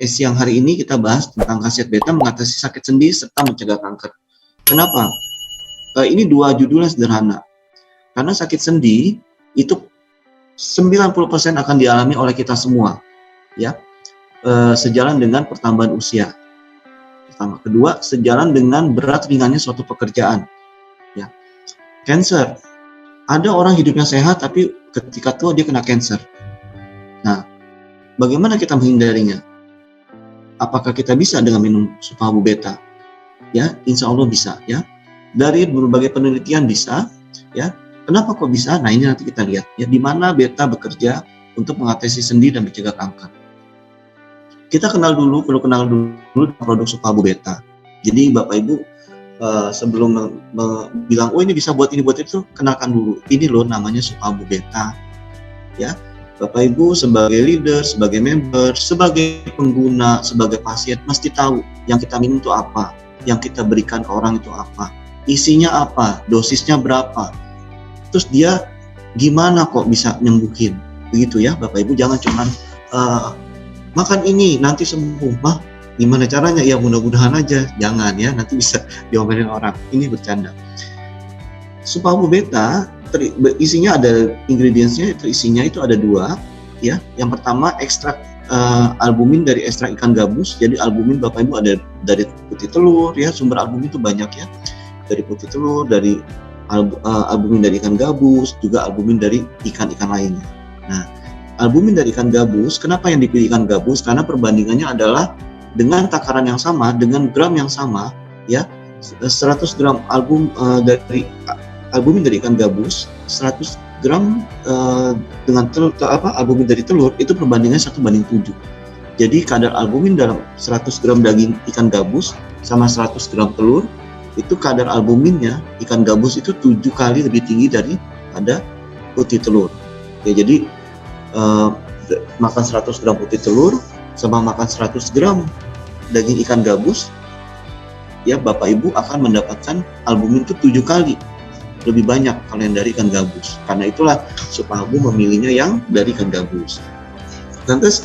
siang hari ini kita bahas tentang khasiat beta mengatasi sakit sendi serta mencegah kanker. Kenapa? Ini dua judulnya sederhana. Karena sakit sendi itu 90% akan dialami oleh kita semua, ya. Sejalan dengan pertambahan usia. Pertama, kedua, sejalan dengan berat ringannya suatu pekerjaan, ya. Cancer. Ada orang hidupnya sehat tapi ketika tua dia kena cancer. Nah, bagaimana kita menghindarinya? Apakah kita bisa dengan minum Supahabu Beta? Ya, insya Allah bisa, ya. Dari berbagai penelitian bisa, ya. Kenapa kok bisa? Nah, ini nanti kita lihat, ya, di mana beta bekerja untuk mengatasi sendi dan mencegah kanker. Kita perlu kenal dulu produk Supahabu Beta. Jadi Bapak Ibu sebelum bilang, oh ini bisa buat ini buat itu, kenalkan dulu. Ini loh namanya Supahabu Beta, ya. Bapak Ibu sebagai leader, sebagai member, sebagai pengguna, sebagai pasien mesti tahu yang kita minum itu apa, yang kita berikan ke orang itu apa, isinya apa, dosisnya berapa, terus dia gimana kok bisa nyembuhin, begitu ya Bapak Ibu. Jangan cuman makan ini nanti sembuh, mah gimana caranya, ya mudah-mudahan aja, jangan ya, nanti bisa diomelin orang, ini bercanda. Supahabu Beta isinya ada ingredientsnya, isinya itu ada dua, ya. Yang pertama ekstrak albumin dari ekstrak ikan gabus. Jadi albumin Bapak Ibu ada dari putih telur, ya, sumber albumin itu banyak ya, dari putih telur, dari albumin dari ikan gabus, juga albumin dari ikan-ikan lainnya. Nah, albumin dari ikan gabus, kenapa yang dipilih ikan gabus? Karena perbandingannya adalah dengan takaran yang sama, dengan gram yang sama, ya, 100 gram albumin dari ikan gabus, 100 gram dengan albumin dari telur, itu perbandingannya 1:7. Jadi kadar albumin dalam 100 gram daging ikan gabus sama 100 gram telur, itu kadar albuminnya ikan gabus itu 7 kali lebih tinggi daripada putih telur. Ya, jadi makan 100 gram putih telur sama makan 100 gram daging ikan gabus, ya Bapak Ibu akan mendapatkan albumin itu 7 kali lebih banyak kalau yang dari ikan gabus. Karena itulah Supahabu memilihnya yang dari ikan gabus. Lantas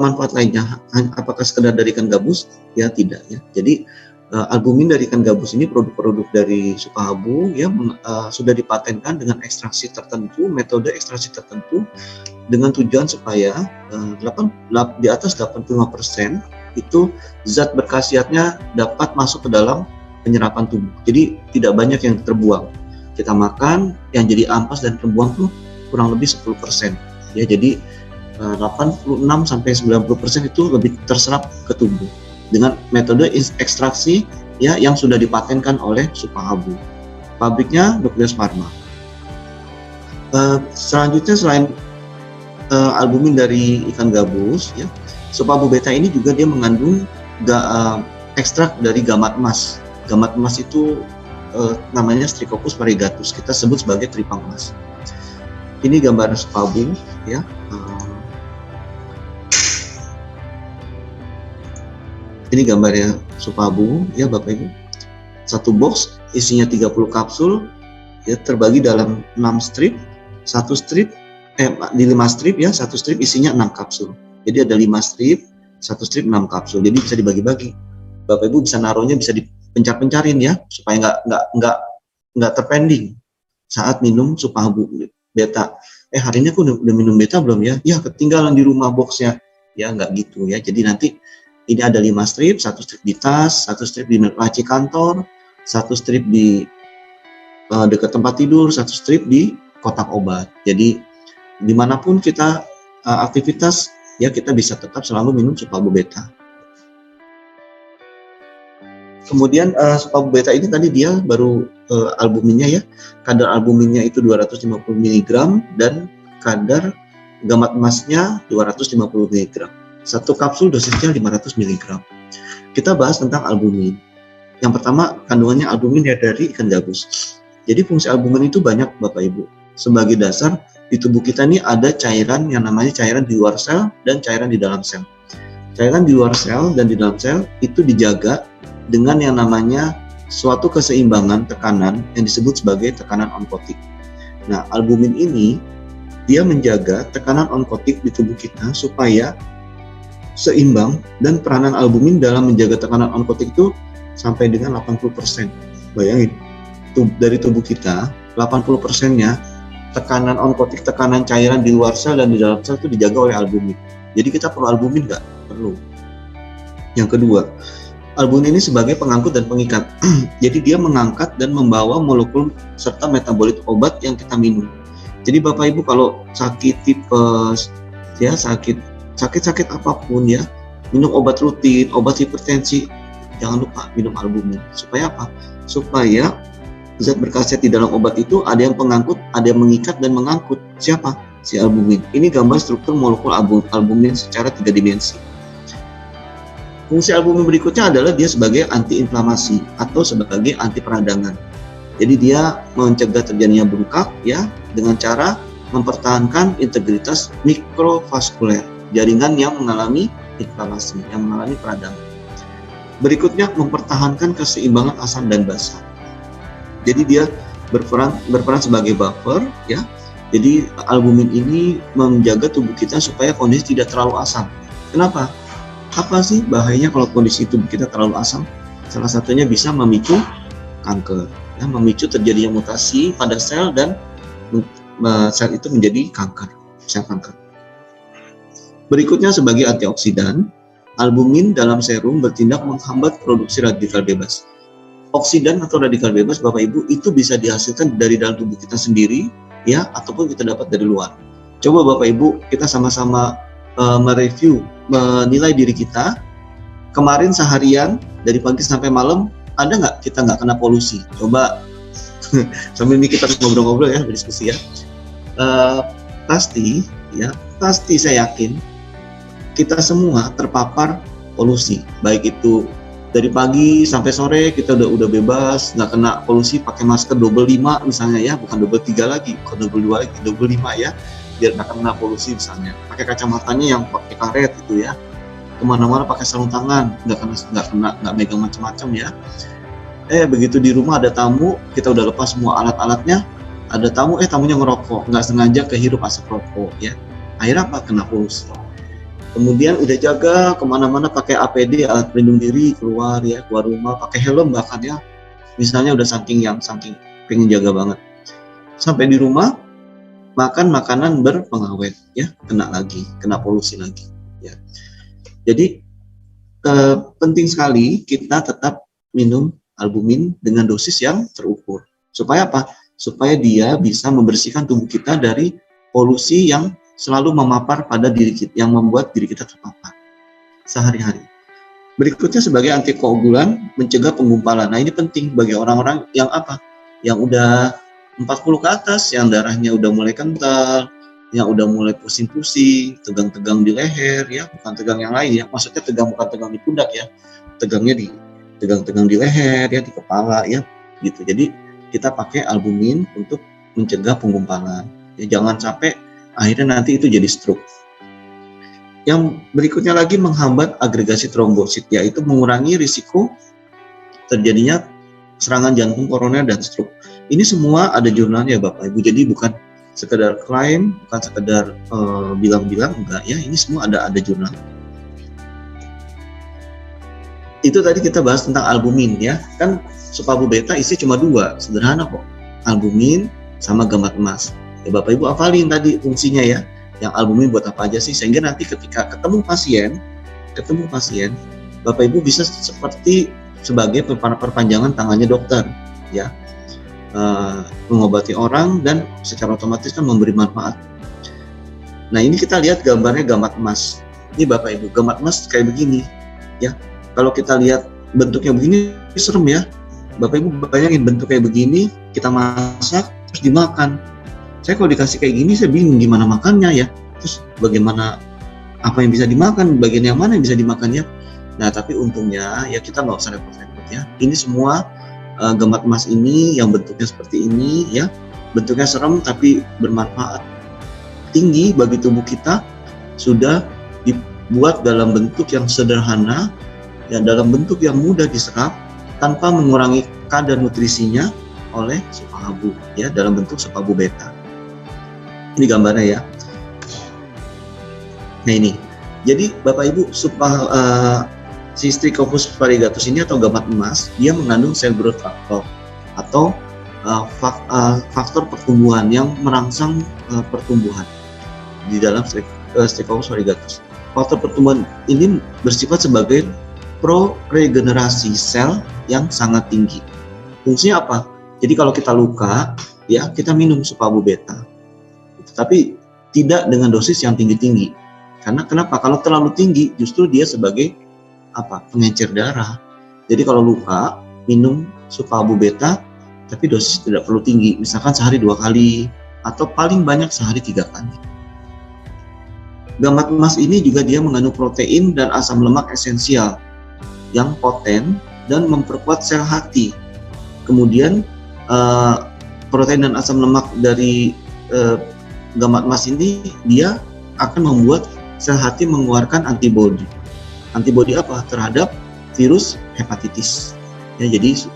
manfaat lainnya? Apakah sekedar dari ikan gabus? Ya tidak, ya. Jadi albumin dari ikan gabus ini produk-produk dari Supahabu, ya, sudah dipatenkan dengan ekstraksi tertentu, metode ekstraksi tertentu, dengan tujuan supaya di atas 85% itu zat berkhasiatnya dapat masuk ke dalam penyerapan tubuh. Jadi tidak banyak yang terbuang. Kita makan, yang jadi ampas dan terbuang tuh kurang lebih 10%. Ya, jadi 86-90% itu lebih terserap ke tubuh dengan metode ekstraksi, ya, yang sudah dipatenkan oleh Supahabu. Pabriknya Nukleus Pharma. Selanjutnya selain albumin dari ikan gabus, ya, Supahabu Beta ini juga dia mengandung ekstrak dari gamat emas. Gamat emas itu namanya Strychocus variegatus, kita sebut sebagai tripang emas. Ini gambar Supahabu, ya. Ini gambarnya Supahabu, ya Bapak Ibu. Satu box isinya 30 kapsul, ya, terbagi dalam 6 strip. Satu strip di 5 strip, ya, satu strip isinya 6 kapsul. Jadi ada 5 strip, satu strip 6 kapsul. Jadi bisa dibagi-bagi. Bapak Ibu bisa naruhnya, bisa dipencar-pencarin, ya, supaya nggak terpending saat minum Supahabu Beta. Hari ini aku udah minum Beta belum ya? Ya, ketinggalan di rumah boxnya. Ya, nggak gitu ya. Jadi nanti ini ada 5 strip, satu strip di tas, satu strip di laci kantor, satu strip di dekat tempat tidur, satu strip di kotak obat. Jadi dimanapun kita aktivitas, ya, kita bisa tetap selalu minum Supahabu Beta. Kemudian Supahabu Beta ini tadi dia baru albuminnya, ya, kadar albuminnya itu 250 mg dan kadar gamat emasnya 250 mg. Satu kapsul dosisnya 500 mg. Kita bahas tentang albumin. Yang pertama, kandungannya albumin ya dari ikan gabus. Jadi fungsi albumin itu banyak Bapak Ibu. Sebagai dasar, di tubuh kita ini ada cairan yang namanya cairan di luar sel dan cairan di dalam sel. Cairan di luar sel dan di dalam sel itu dijaga dengan yang namanya suatu keseimbangan tekanan yang disebut sebagai tekanan onkotik. Nah, albumin ini Dia menjaga tekanan onkotik di tubuh kita supaya seimbang, dan peranan albumin dalam menjaga tekanan onkotik itu sampai dengan 80%. Bayangin, dari tubuh kita 80%-nya tekanan onkotik, tekanan cairan di luar sel dan di dalam sel itu dijaga oleh albumin. Jadi kita perlu albumin nggak? Perlu. Yang kedua, albumin ini sebagai pengangkut dan pengikat. Jadi dia mengangkat dan membawa molekul serta metabolit obat yang kita minum. Jadi Bapak Ibu kalau sakit tipes, ya sakit apapun ya, minum obat rutin, obat hipertensi, jangan lupa minum albumin. Supaya apa? Supaya zat berkhasiat di dalam obat itu ada yang pengangkut, ada yang mengikat dan mengangkut. Siapa? Si albumin. Ini gambar struktur molekul albumin secara 3 dimensi. Fungsi albumin berikutnya adalah dia sebagai antiinflamasi atau sebagai anti peradangan. Jadi dia mencegah terjadinya bengkak ya dengan cara mempertahankan integritas mikrovaskuler, jaringan yang mengalami inflamasi, yang mengalami peradangan. Berikutnya mempertahankan keseimbangan asam dan basa. Jadi dia berperan sebagai buffer ya. Jadi albumin ini menjaga tubuh kita supaya kondisi tidak terlalu asam. Kenapa? Apa sih bahayanya kalau kondisi tubuh kita terlalu asam? Salah satunya bisa memicu kanker, ya, memicu terjadinya mutasi pada sel dan sel itu menjadi kanker, sel kanker. Berikutnya sebagai antioksidan, albumin dalam serum bertindak menghambat produksi radikal bebas. Oksidan atau radikal bebas Bapak Ibu itu bisa dihasilkan dari dalam tubuh kita sendiri ya, ataupun kita dapat dari luar. Coba Bapak Ibu kita sama-sama mereview, menilai diri kita kemarin seharian dari pagi sampai malam, ada nggak kita nggak kena polusi? Coba sambil ini kita ngobrol-ngobrol ya, berdiskusi ya. Pasti saya yakin kita semua terpapar polusi, baik itu dari pagi sampai sore kita udah bebas, nggak kena polusi, pakai masker double 5 misalnya ya, bukan double 3 lagi, bukan double 2 lagi, double 5 ya, biar nggak kena polusi misalnya. Pakai kacamatanya yang pakai karet gitu ya, kemana-mana pakai sarung tangan, nggak megang macam-macam ya. Begitu di rumah ada tamu, kita udah lepas semua alat-alatnya, ada tamu, tamunya ngerokok, nggak sengaja kehirup asap rokok ya, akhirnya apa? Kena polusi. Kemudian udah jaga kemana-mana pakai APD, alat pelindung diri, keluar rumah pakai helm bahkan ya, misalnya udah saking pengen jaga banget. Sampai di rumah makan makanan berpengawet ya, kena polusi lagi ya. Jadi penting sekali kita tetap minum albumin dengan dosis yang terukur. Supaya apa? Supaya dia bisa membersihkan tubuh kita dari polusi yang selalu memapar pada diri kita, yang membuat diri kita terpapar sehari-hari. Berikutnya sebagai antikoagulan, mencegah penggumpalan. Nah ini penting bagi orang-orang yang apa? Yang udah 40 ke atas, yang darahnya udah mulai kental, yang udah mulai pusing-pusing, tegang-tegang di leher ya, bukan tegang yang lain ya. Maksudnya bukan tegang di pundak ya, tegangnya tegang-tegang di leher ya, di kepala ya, gitu. Jadi kita pakai albumin untuk mencegah penggumpalan. Ya, jangan sampai akhirnya nanti itu jadi stroke. Yang berikutnya lagi menghambat agregasi trombosit, yaitu mengurangi risiko terjadinya serangan jantung koroner dan stroke. Ini semua ada jurnalnya Bapak Ibu, jadi bukan sekedar klaim, bukan sekedar bilang-bilang, enggak ya, ini semua ada jurnal. Itu tadi kita bahas tentang albumin ya, kan supabu beta isi cuma 2, sederhana kok, albumin sama gammat emas. Ya Bapak Ibu hafalin tadi fungsinya ya, yang albumin buat apa aja sih, sehingga nanti ketika ketemu pasien, Bapak Ibu bisa seperti sebagai perpanjangan tangannya dokter ya, mengobati orang dan secara otomatis kan memberi manfaat. Nah ini kita lihat gambarnya gammat emas. Ini Bapak Ibu, gammat emas kayak begini ya. Kalau kita lihat bentuknya begini serem ya. Bapak Ibu bayangin bentuk kayak begini, kita masak terus dimakan. Saya kalau dikasih kayak gini saya bingung gimana makannya ya. Terus bagaimana, apa yang bisa dimakan, bagian yang mana yang bisa dimakan ya. Nah tapi untungnya ya kita nggak usah repot-repot ya. Ini semua gammat emas ini yang bentuknya seperti ini ya, bentuknya serem tapi bermanfaat tinggi bagi tubuh kita, sudah dibuat dalam bentuk yang sederhana ya, dalam bentuk yang mudah diserap tanpa mengurangi kadar nutrisinya oleh supabu ya, dalam bentuk supabu beta. Ini gambarnya ya. Nah ini, jadi Bapak Ibu, si Trichophus variegatus ini atau gamat emas, dia mengandung cell growth factor atau faktor pertumbuhan yang merangsang pertumbuhan di dalam Trichophus variegatus. Faktor pertumbuhan ini bersifat sebagai pro-regenerasi sel yang sangat tinggi. Fungsinya apa? Jadi kalau kita luka, ya kita minum supabu beta, tapi tidak dengan dosis yang tinggi-tinggi. Karena kenapa? Kalau terlalu tinggi, justru dia sebagai pengencer darah. Jadi kalau luka, minum supabu beta, tapi dosis tidak perlu tinggi, misalkan sehari 2 kali, atau paling banyak sehari 3 kali. Gamat emas ini juga dia mengandung protein dan asam lemak esensial yang poten dan memperkuat sel hati. Kemudian protein dan asam lemak dari gamat emas ini dia akan membuat sel hati mengeluarkan antibodi. Antibodi apa? Terhadap virus hepatitis. Ya, jadi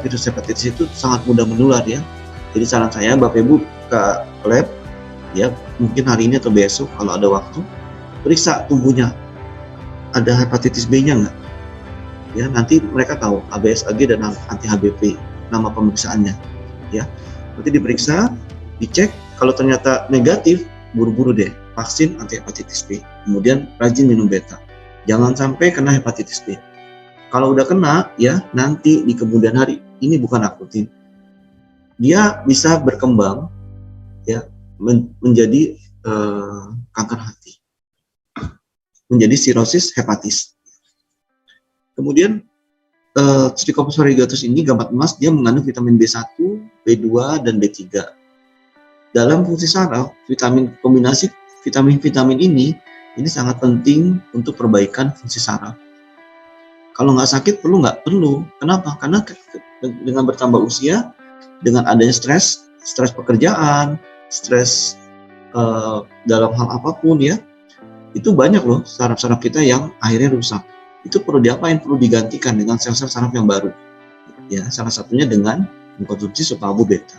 virus hepatitis itu sangat mudah menular ya. Jadi saran saya Bapak Ibu ke lab ya, mungkin hari ini atau besok kalau ada waktu, periksa tubuhnya. Ada hepatitis B-nya nggak? Ya, nanti mereka tahu ABSAG dan anti HBP nama pemeriksaannya. Ya, nanti diperiksa, dicek. Kalau ternyata negatif, buru-buru deh vaksin anti hepatitis B. Kemudian rajin minum beta. Jangan sampai kena hepatitis B. Kalau udah kena, ya nanti di kemudian hari, ini bukan akutin, dia bisa berkembang, ya menjadi kanker hati, menjadi sirosis hepatis. Kemudian Trichophus variegatus ini gamat emas, dia mengandung vitamin B1, B2, dan B3. Dalam fungsi saraf, kombinasi vitamin-vitamin ini sangat penting untuk perbaikan fungsi saraf. Kalau nggak sakit perlu nggak? Perlu. Kenapa? Karena dengan bertambah usia, dengan adanya stres pekerjaan, stres dalam hal apapun ya, itu banyak loh saraf-saraf kita yang akhirnya rusak. Itu perlu diapain? Perlu digantikan dengan sel-sel saraf yang baru. Ya, salah satunya dengan mengkonsumsi supabu beta.